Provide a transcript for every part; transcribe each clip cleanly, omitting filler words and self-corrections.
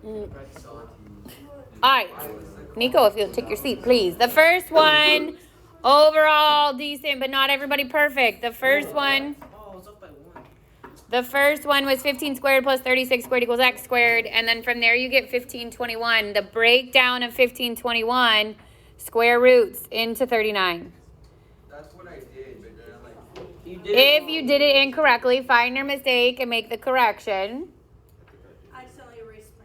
All right, Nico, if you'll take your seat, please. The first one, overall decent, but not everybody perfect. The first one was 15 squared plus 36 squared equals x squared, and then from there you get 1521. The breakdown of 1521, square roots into 39. That's what I did, but then I'm like, If you did it incorrectly, find your mistake and make the correction. I accidentally erased my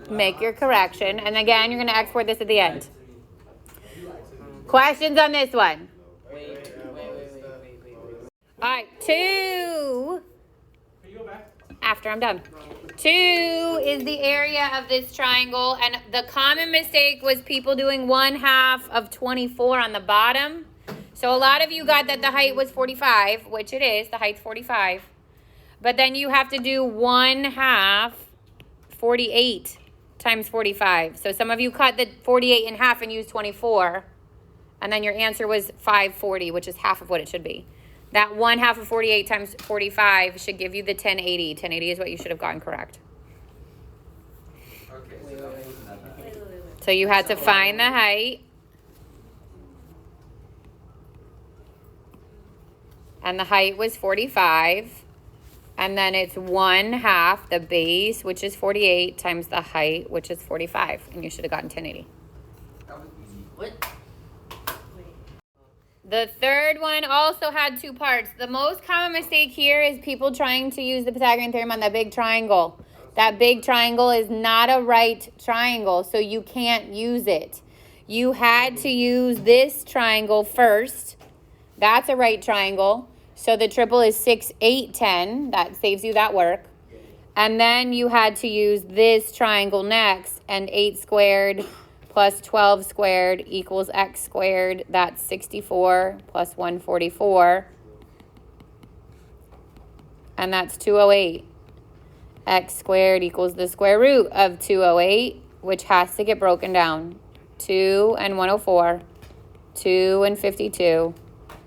3. Make your correction, and again, you're going to export this at the end. Questions on this one? Wait. All right, 2. can you go back? After I'm done. 2 is the area of this triangle, and the common mistake was people doing 1/2 of 24 on the bottom. So a lot of you got that the height was 45, which it is, the height's 45. But then you have to do 1/2 48 times 45. So some of you cut the 48 in half and used 24, and then your answer was 540, which is half of what it should be. That 1/2 of 48 times 45 should give you the 1080. 1080 is what you should have gotten correct. Okay, so that wasn't that bad. So you had to find the height. And the height was 45. And then it's 1/2 the base, which is 48, times the height, which is 45. And you should have gotten 1080. That was easy. What? The third one also had 2 parts. The most common mistake here is people trying to use the Pythagorean theorem on that big triangle. That big triangle is not a right triangle, so you can't use it. You had to use this triangle first. That's a right triangle. So the triple is 6, 8, 10. That saves you that work. And then you had to use this triangle next, and 8 squared plus 12 squared equals x squared. That's 64 plus 144. And that's 208. X squared equals the square root of 208, which has to get broken down. 2 and 104, 2 and 52,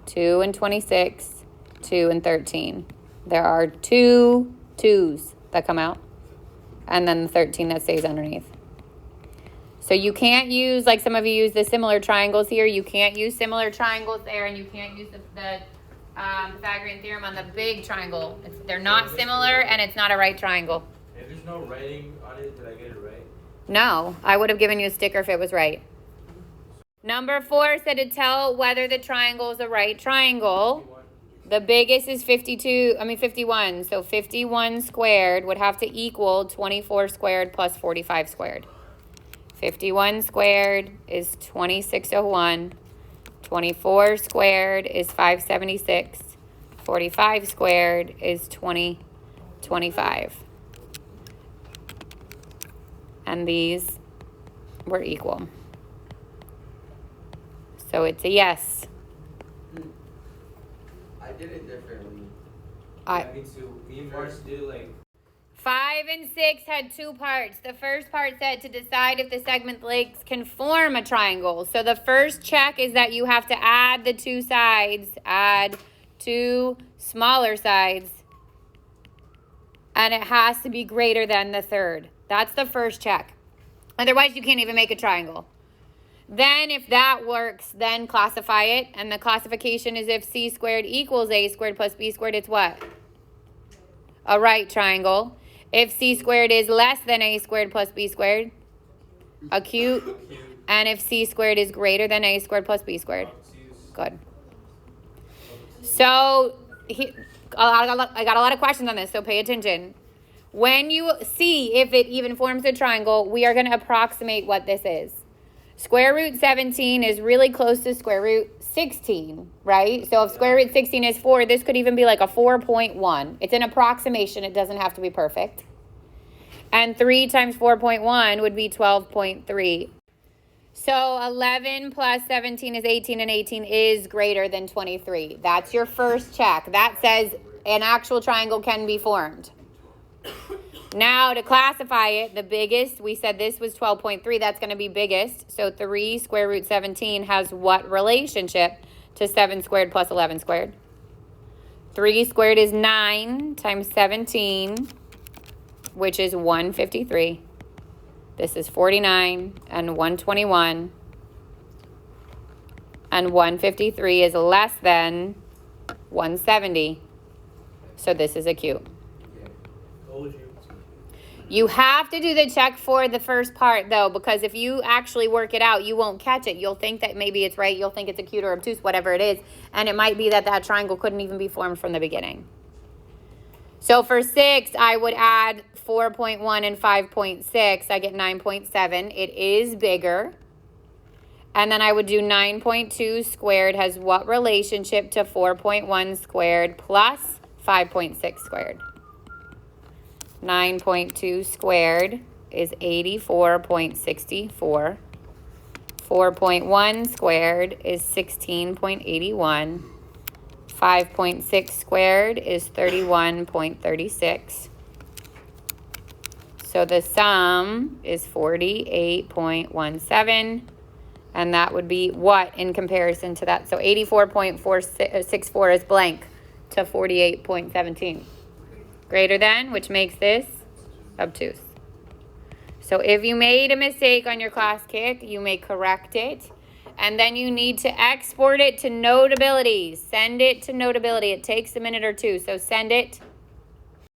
2 and 26, 2 and 13. There are 2 2s that come out, and then the 13 that stays underneath. So you can't use, like some of you use the similar triangles here, you can't use similar triangles there, and you can't use the Pythagorean theorem on the big triangle. They're not similar, and it's not a right triangle. If there's no writing on it, did I get it right? No, I would have given you a sticker if it was right. Number 4 said to tell whether the triangle is a right triangle. The biggest is 51. So 51 squared would have to equal 24 squared plus 45 squared. 51 squared is 2601. 24 squared is 576. 45 squared is 2025. And these were equal. So it's a yes. I did it differently. Me too. Me and Marsh did like 5 and 6 had 2 parts. The first part said to decide if the segment legs can form a triangle. So the first check is that you have to add the 2 sides, add 2 smaller sides, and it has to be greater than the third. That's the first check. Otherwise, you can't even make a triangle. Then if that works, then classify it. And the classification is if c squared equals a squared plus b squared, it's what? A right triangle. If c squared is less than a squared plus b squared, acute. And if c squared is greater than a squared plus b squared. Good. So I got a lot of questions on this, so pay attention. When you see if it even forms a triangle, we are going to approximate what this is. Square root 17 is really close to square root 16, right? So if square root 16 is 4, this could even be like a 4.1. It's an approximation. It doesn't have to be perfect. And 3 times 4.1 would be 12.3. So 11 plus 17 is 18, and 18 is greater than 23. That's your first check. That says an actual triangle can be formed. Now, to classify it, the biggest, we said this was 12.3. That's going to be biggest. So 3 square root 17 has what relationship to 7 squared plus 11 squared? 3 squared is 9 times 17 which is 153. This is 49 and 121. And 153 is less than 170. So this is acute. Yeah. Told you. You have to do the check for the first part, though, because if you actually work it out, you won't catch it. You'll think that maybe it's right. You'll think it's acute or obtuse, whatever it is. And it might be that that triangle couldn't even be formed from the beginning. So for 6, I would add 4.1 and 5.6. I get 9.7. It is bigger. And then I would do 9.2 squared has what relationship to 4.1 squared plus 5.6 squared? 9.2 squared is 84.64. 4.1 squared is 16.81. 5.6 squared is 31.36. So the sum is 48.17. And that would be what in comparison to that? So 84.64 is blank to 48.17. Greater than, which makes this obtuse. So if you made a mistake on your class kick, you may correct it. And then you need to export it to Notability. Send it to Notability. It takes a minute or two. So send it